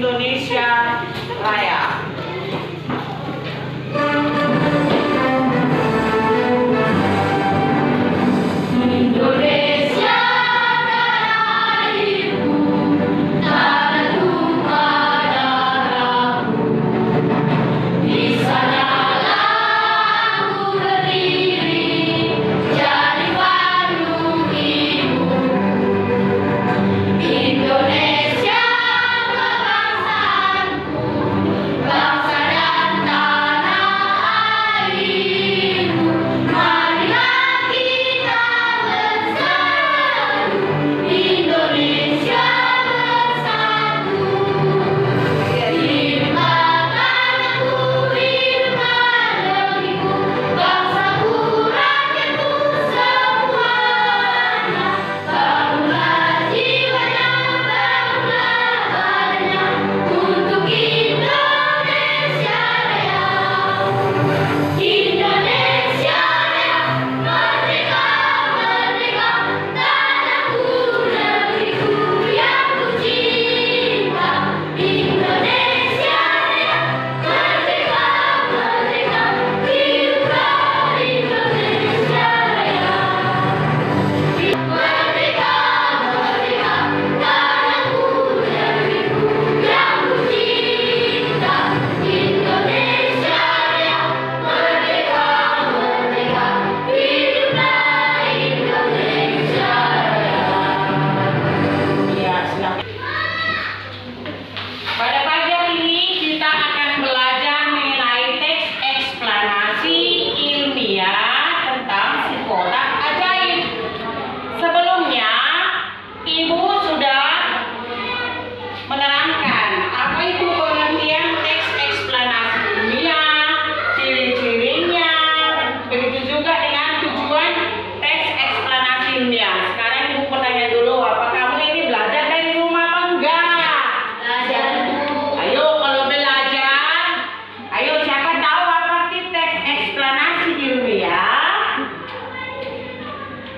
Indonesia Raya.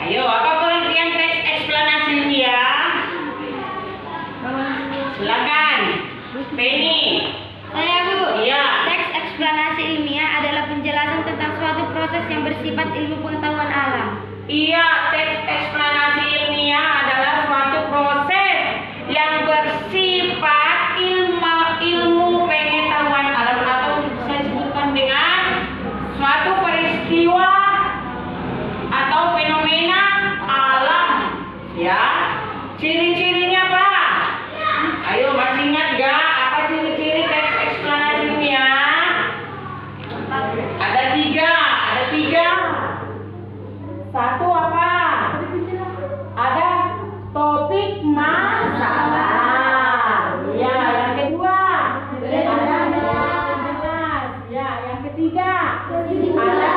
Ayo, apa pengertian teks eksplanasi ilmiah? Silakan, Penny. Saya Bu. Iya. Teks eksplanasi ilmiah adalah penjelasan tentang suatu proses yang bersifat ilmu pengetahuan alam. Iya, teks eksplanasi ilmiah adalah suatu proses yang bersifat ilmu pengetahuan alam, atau saya sebutkan dengan suatu peristiwa atau fenomena alam. Ya, ciri-cirinya apa? Ayo, masih ingat gak apa ciri-ciri teks eksplanasi ilmiah? Ada tiga. Satu apa? Ada topik masalah. Ya, yang kedua ada jelas. Ya, yang ketiga ada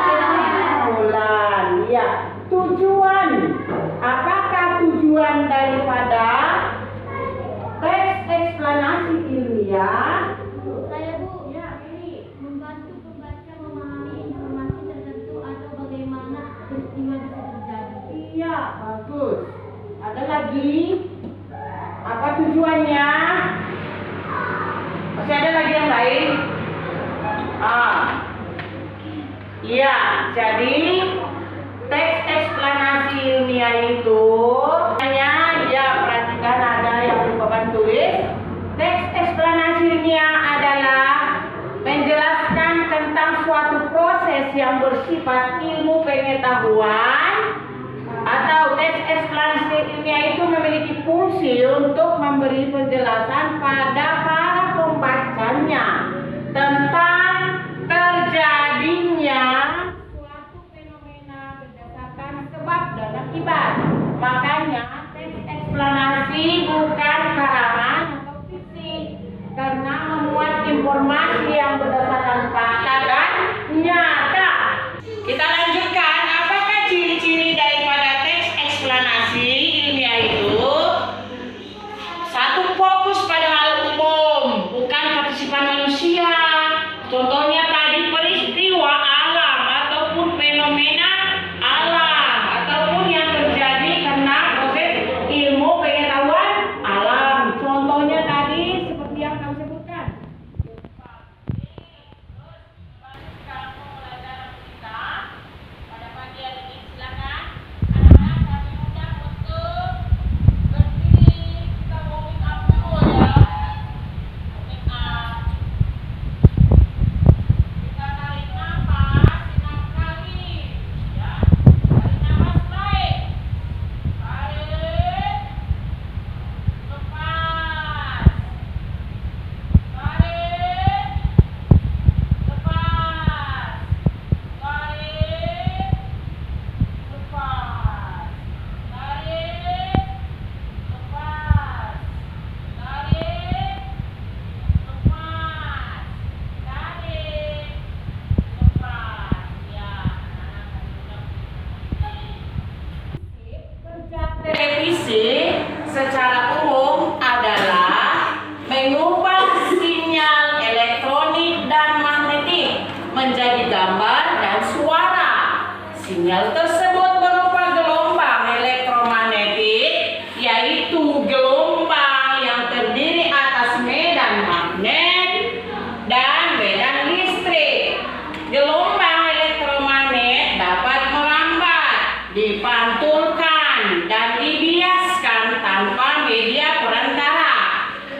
kesimpulan. Ya, tujuan. Apakah tujuan daripada teks eksplanasi ilmiah? Saya Bu. Ya, ini Membantu pembaca memahami informasi tertentu atau bagaimana peristiwa bisa terjadi. iya, bagus. Ada lagi? Apa tujuannya? Masih ada lagi yang lain? Iya, jadi teks eksplanasi ilmiah itu perhatikan, ada yang lupa tulis. Teks eksplanasi ilmiah adalah menjelaskan tentang suatu proses yang bersifat ilmu pengetahuan, atau teks eksplanasi ilmiah itu memiliki fungsi untuk memberi penjelasan pada para pembacanya tentang terjadinya suatu fenomena berdasarkan sebab dan akibat. Makanya teks eksplanasi bukan karangan atau fiksi, karena memuat informasi yang berdasarkan fakta dan nyata. Kita lanjutkan, apakah ciri-ciri daripada teks eksplanasi ilmiah itu? Satu, fokus pada hal umum, bukan partisipan manusia. Contohnya tadi peristiwa alam ataupun fenomena alam, ataupun yang terjadi karena proses ilmu pengetahuan alam. Contohnya tadi seperti yang kami menjadi gambar dan suara. Sinyal tersebut berupa gelombang elektromagnetik, yaitu gelombang yang terdiri atas medan magnet dan medan listrik. Gelombang elektromagnet dapat merambat, dipantulkan, dan dibiaskan tanpa media perantara.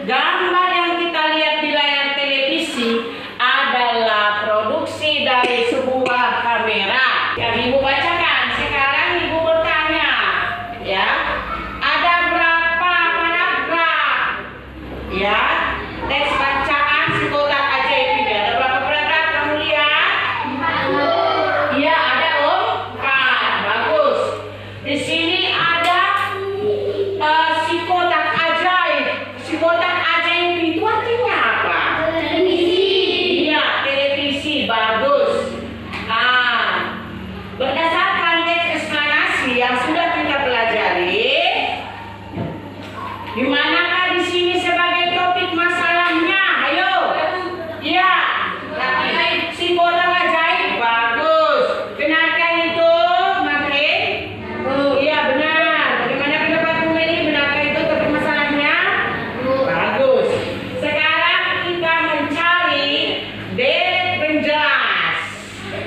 Gambar yang kita lihat di layar televisi adalah produksi dari sebuah kamera. Yang Ibu bacakan, sekarang Ibu bertanya, ya, ada berapa paragraf? Ya, teks bacaan si kotak ajaib ini ada berapa paragraf? Kamu lihat? Iya, ada 4. Bagus. Di sini ada si kotak ajaib. Si kotak ajaib itu artinya apa? Televisi. Iya, televisi. Bagus. Berdasarkan teks eksplanasi yang sudah kita pelajari, di manakah di sini sebagai topik masalahnya? Ayo. Iya. Si kotak ajaib. Bagus. Benarkah itu, Makin? Iya, benar. Bagaimana pendapat Bu Meli? Benarkah itu topik masalahnya? Bagus. Sekarang kita mencari deret penjelas.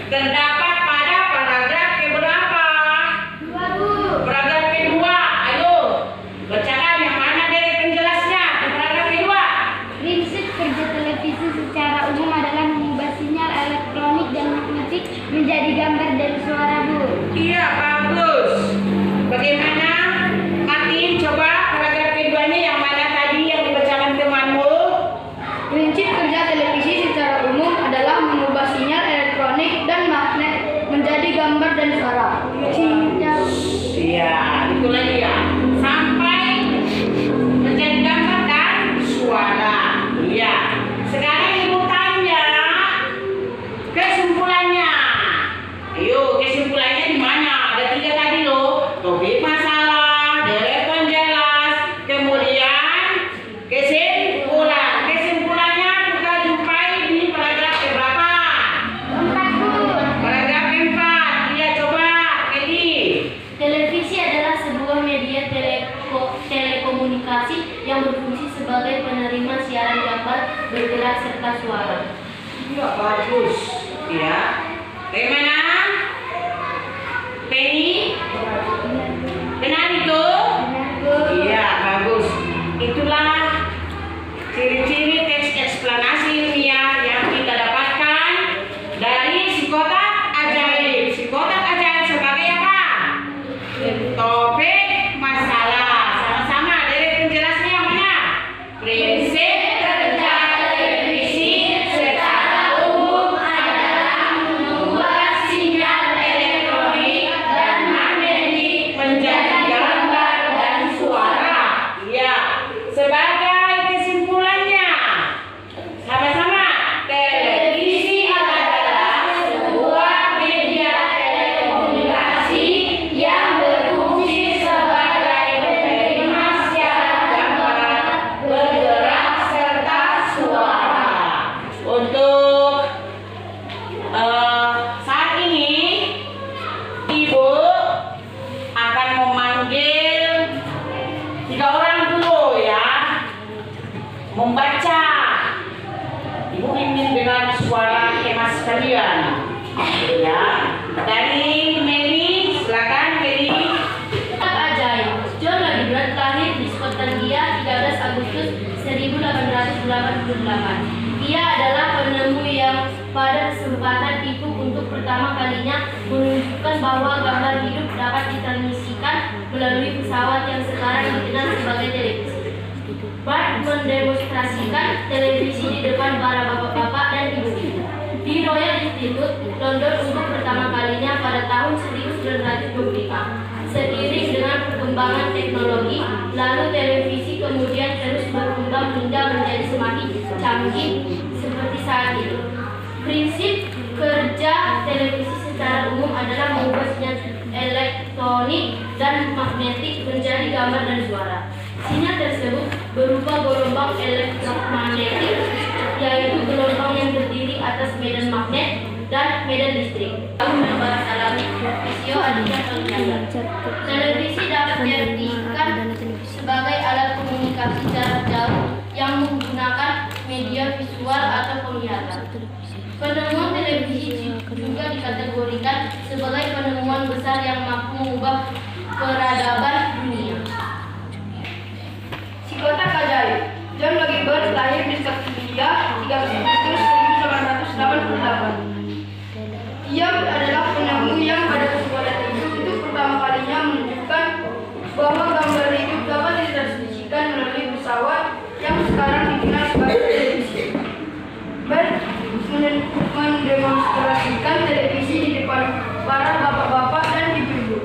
Terdapat pada paragraf keberapa? Paragraf kedua. Ayo, bacakan yang mana deret penjelasnya di paragraf kedua. Prinsip kerja televisi secara umum adalah mengubah sinyal elektronik dan magnetik menjadi gambar dan suara, Bu. Iya, bagus. Bagaimana, Martin? Coba paragraf keduanya yang mana tadi yang dibacakan temanmu? Prinsip kerja televisi secara umum adalah mengubah sinyal elektronik dan magnet menjadi gambar dan suara. Sinyal. Iya, itu lagi ya. Sampai menjadi gambar dan suara. Iya. Sekarang Ibu tanya kesimpulannya. Ayo, kesimpulannya di mana? Ada 3 tadi loh. Topik masalah, deret penjelas, kemudian kesimpulan. Kesimpulannya kita jumpai di paragraf keberapa? 4, Bu. Paragraf 4. Iya, coba, Edi. Televisi adalah sebuah media telekomunikasi yang berfungsi sebagai penerima siaran gambar, bergerak serta suara. Iya, bagus. Iya. Bagaimana? Penny? Benar itu? Iya, bagus. Itulah ciri-ciri teks eksplanasi ilmiah yang kita dapatkan dari si kotak ajaib. Si kotak ajaib sebagai apa? Topik masalah. Sama-sama dari penjelasnya yang mana? Prinsip kerja televisi secara umum adalah mengubah sinyal elektronik dan magnetik menjadi gambar dan suara. Iya. Sebagai kesimpulannya, sama-sama, televisi adalah sebuah media telekomunikasi yang berfungsi sebagai penerima siaran gambar, bergerak serta suara. Untuk saat ini, Ibu akan memanggil 3 orang dulu ya, membaca. Ibu ingin dengan suara hemat sekalian. Ya, dari Meli, silakan Meli. Kotak ajaib. John Ladibrand lahir di Skotlandia 13 Agustus 1888. Ia adalah penemu yang pada kesempatan itu untuk pertama kalinya menunjukkan bahwa gambar hidup dapat ditransmisikan melalui pesawat yang sekarang dikenal sebagai televisi. Bart mendemonstrasikan televisi di depan para bapak-bapak dan ibu-ibu di Royal Institute, London untuk pertama kalinya pada tahun 1925. Seiring dengan perkembangan teknologi, lalu televisi kemudian terus berkembang hingga menjadi semakin canggih seperti saat ini. Prinsip kerja televisi secara umum adalah mengubah sinyal elektronik dan magnetik menjadi gambar dan suara. Sinyal tersebut berupa gelombang elektromagnetik, yaitu gelombang yang terdiri atas medan magnet dan medan listrik. Lalu membahas alami visio adanya penglihatan. Televisi dapat diartikan sebagai alat komunikasi jarak jauh yang menggunakan media visual atau penglihatan. Penemuan televisi juga dikategorikan sebagai penemuan besar yang mampu mengubah peradaban dunia. Si kotak ajaib. John Lagerberg lahir di Skotlandia 13 Agustus 1888. Ia adalah penemu yang pada kesempatan itu untuk pertama kalinya menunjukkan bahwa gambar hidup dapat ditransmisikan melalui pesawat yang sekarang dikenal sebagai televisi. Berg mendemonstrasikan televisi di depan para bapak-bapak dan ibu-ibu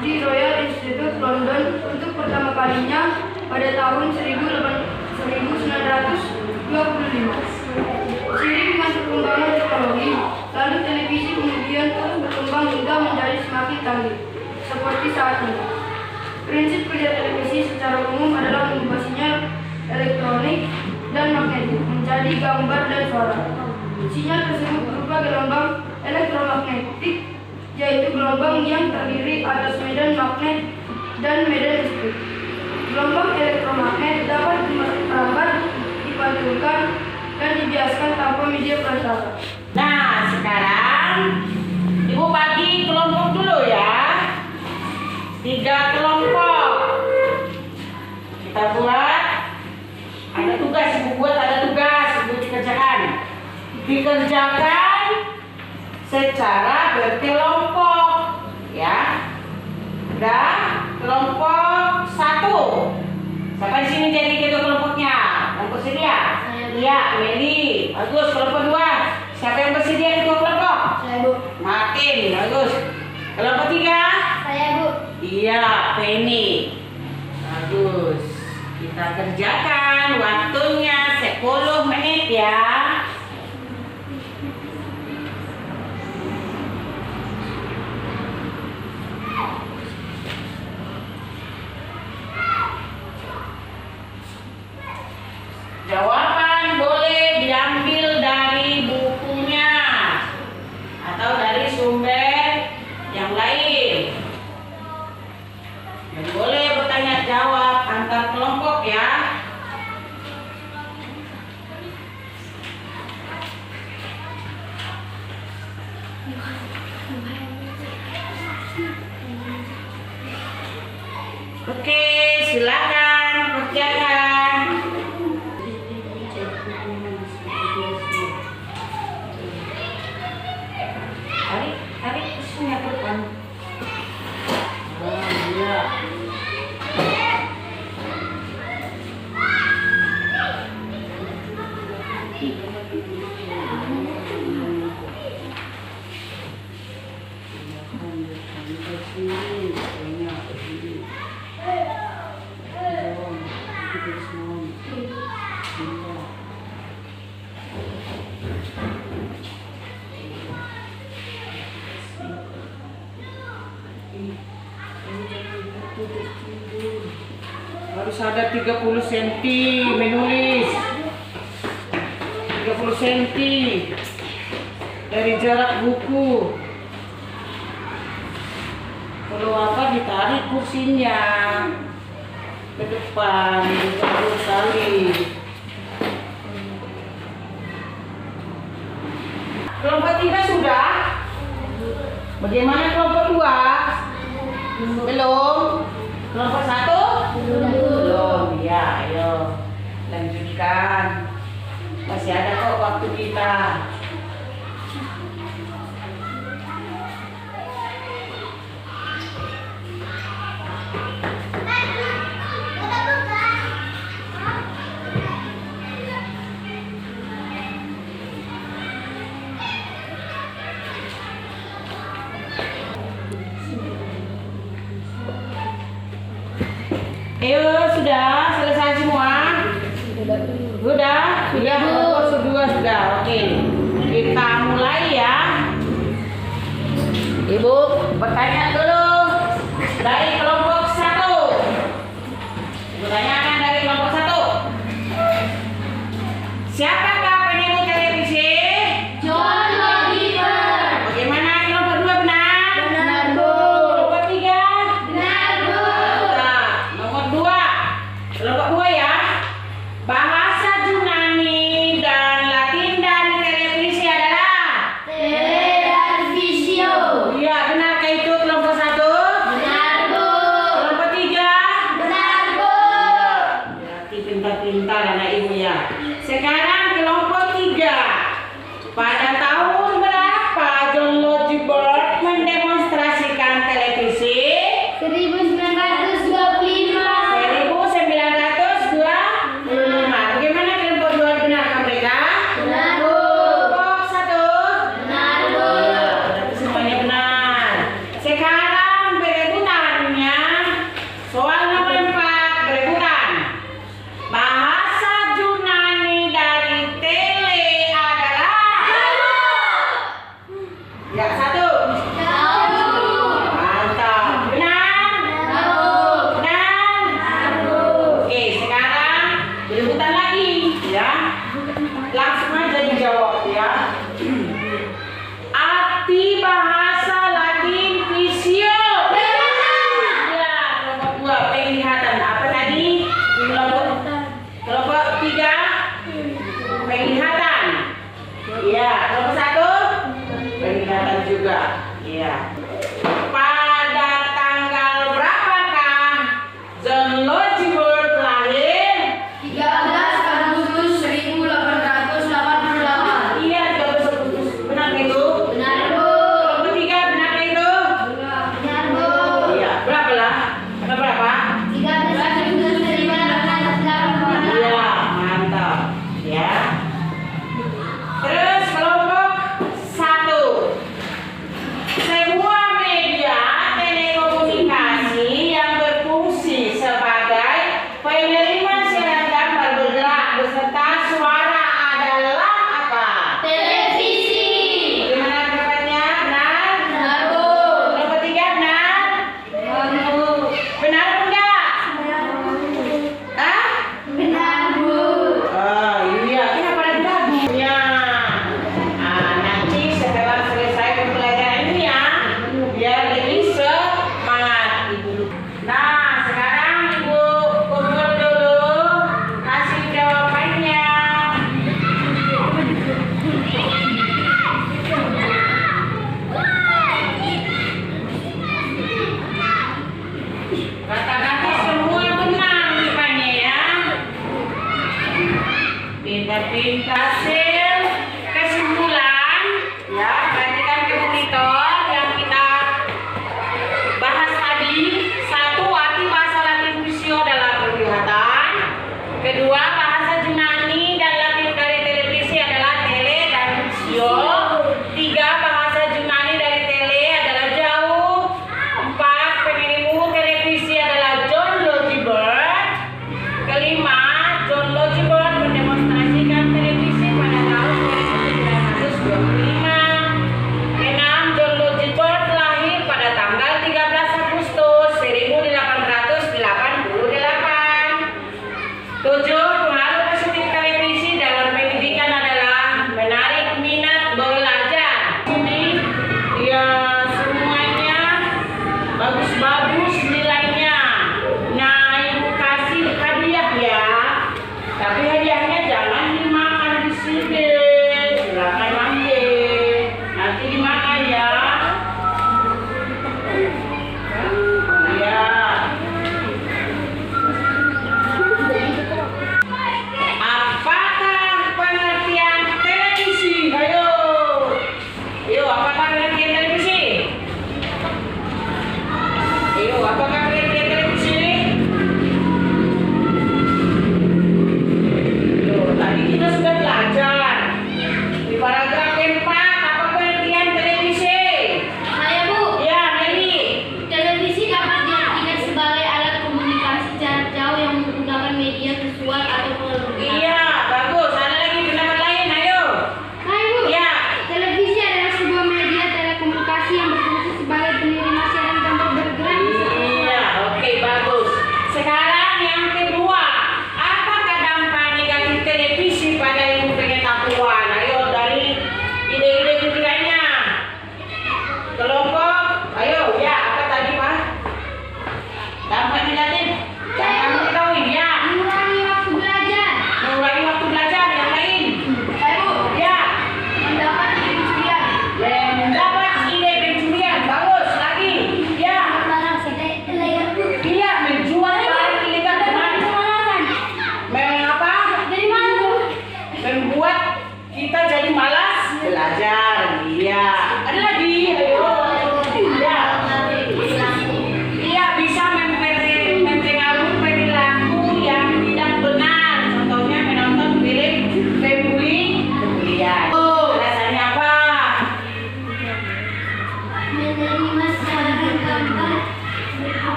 di Royal Institute London untuk pertama kalinya pada tahun 1925. Seiring dengan perkembangan teknologi, lalu televisi kemudian terus berkembang hingga menjadi semakin canggih, seperti saat ini. Prinsip kerja televisi secara umum adalah mengubah sinyal elektronik dan magnetik menjadi gambar dan suara. Sinyal tersebut berupa gelombang elektromagnetik, yaitu gelombang yang terdiri atas medan magnet dan medan listrik. Gelombang elektromagnet dapat merambat, dipantulkan, dan dibiaskan tanpa media perantara. Nah, sekarang Ibu bagi kelompok dulu ya. 3 kelompok. Kita buat. Ada tugas, Ibu buat ada tugas, Ibu dikerjakan. Dikerjakan secara berkelompok, ya. Udah, kelompok 1. Siapa di sini jadi ketua kelompoknya? Yang bersedia? Iya, Meli. Bagus. Kelompok 2. Siapa yang bersedia ketua kelompok? Saya, Bu. Martin. Bagus. Kelompok 3. Saya, Bu. Iya, Penny. Bagus. Kita kerjakan. Waktunya 10 menit ya. Jawaban boleh diambil dari bukunya atau dari sumber yang lain. Dan boleh bertanya jawab antar kelompok ya. Oke, silakan kerjakan. Tarik isunya ke depan. Iya. Harus ada 30 cm menulis. 30 cm dari jarak buku. Kalau apa ditarik kursinya ke depan 30 kali. Kelompok 3 sudah? Bagaimana kelompok 2? Belum? Kelompok 1? Belum. Ya, ayo lanjutkan. Masih ada kok waktu kita. Ayo, sudah selesai semua? Sudah? Kelompok 2 sudah. Oke. Kita mulai ya. Ibu bertanya dulu dari kelompok 1. Pertanyaan dari kelompok 1. Siapakah penemu televisi? John Lagerberg. Sekarang kelompok 3. Pada tahun berapa John Lodgebird mendemonstrasikan televisi? 1925. 1925. Bagaimana kelompok 2 benarkah mereka? Benar, Bu. Kelompok 1. Benar, Bu. Berarti semuanya benar. Sekarang berebutannya. Soal nomor 4 berebutan. Bahasa Yunani dari tele adalah? Ya, 1. Mantap. Benar? Benar? Oke, sekarang berebutan lagi ya. Langsung aja dijawab ya. Arti bahasa Latin visio. Ya, kelompok 2 penglihatan. Apa tadi? Kelompok 3 penglihatan. Ya, kelompok 1 penglihatan juga. Ya. Pada tanggal berapakah John Lodgebird lahir? 13 Agustus 1888. Iya, 13 Agustus. Benar itu? Benar, Bu. Kelompok 3 benar itu? Benar, Bu. Iya, berapa lah? Ada berapa? 13 Agustus 1888. Iya, mantap. Ya. Terus kelompok 1. Sebuah media telekomunikasi yang berfungsi sebagai penerima siaran gambar bergerak beserta suara adalah apa? Televisi. Bagaimana pendapatnya? Benar? Benar, Bu. Kelompok 3 benar? Benar atau enggak? Hah? Benar, Bu. Oh iya, kenapa ada lagu? Ya. Nanti setelah selesai pembelajaran ini ya, biar lebih semangat Ibu. Nah, sekarang Ibu kumpul dulu, kasih jawabannya. Kata-kata semua benar rupanya ya. Pintar-pintar hasil kesimpulan ya, perhatikan ke monitor yang kita bahas tadi. 1. Arti bahasa Latin visio adalah penglihatan. 2. Bahasa Yunani dan Latin dari televisi adalah tele dan visio. 3. Bahasa Yunani dari tele adalah jauh. 4. Penemu televisi adalah John Lodgebird. 5. John Lodgebird mendemonstrasikan televisi pada tahun 1925.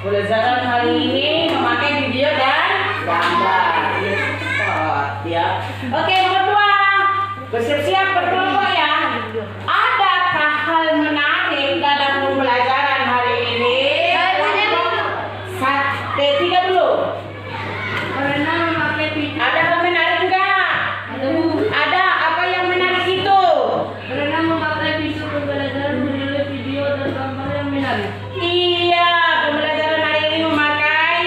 Pembelajaran hari ini memakai video dan gambar. Ya, cepat ya. Oke, nomor 2. Bersiap-siap berkelompok ya. Adakah hal menarik dalam pembelajaran hari ini? Tiga dulu. Berenang memakai video. Ada hal menarik enggak? Ada. Apa yang menarik itu? Berenang memakai video pembelajaran menilai video dan gambar yang menarik. Iya, pembelajaran hari ini memakai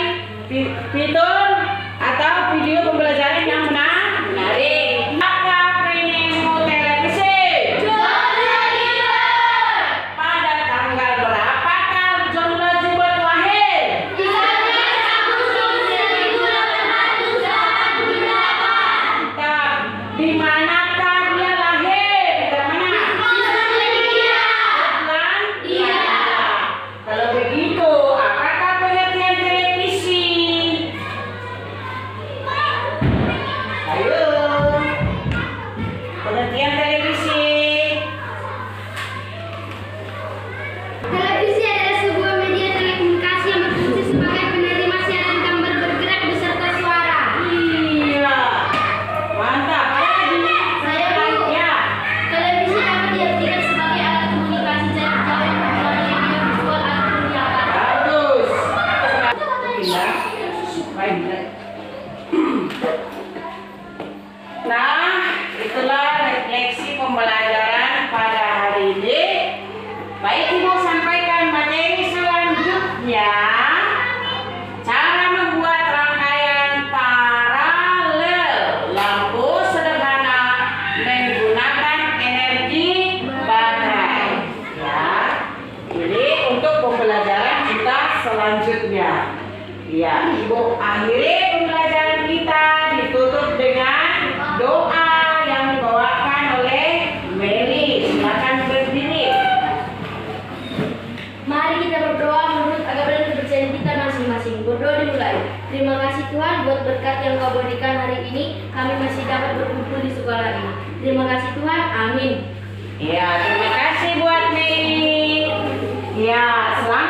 fitur atau video pembelajaran yang menarik. Apakah penemu televisi? Pada tanggal berapakah John Lajibot lahir? Di manakah dia lahir? Di mana? Iya. Kalau begitu, apakah pengertian televisi? Ayo. Pengertian televisi. Televisi adalah sebuah media telekomunikasi yang berfungsi sebagai penerima siaran gambar bergerak beserta suara. Iya. Mantap. Saya Bu. Ya. Televisi dapat diartikan sebagai alat komunikasi jarak jauh yang melalui media visual atau penglihatan. Bagus. Pindah. Baik. Nah, itulah refleksi pembelajaran pada hari ini. Baik, Ibu sampaikan materi selanjutnya. Cara membuat rangkaian paralel lampu sederhana menggunakan energi baterai. Ya, ini untuk pembelajaran kita selanjutnya. Ya, Ibu akhiri pembelajaran kita ditutup dengan doa yang dibawakan oleh Mary. Silakan berdiri. Mari kita berdoa menurut agama dan kepercayaan kita masing-masing. Berdoa dimulai. Terima kasih Tuhan buat berkat yang Kau berikan hari ini. Kami masih dapat berkumpul di sekolah ini. Terima kasih Tuhan. Amin. Ya, terima kasih buat Mary. Ya, selamat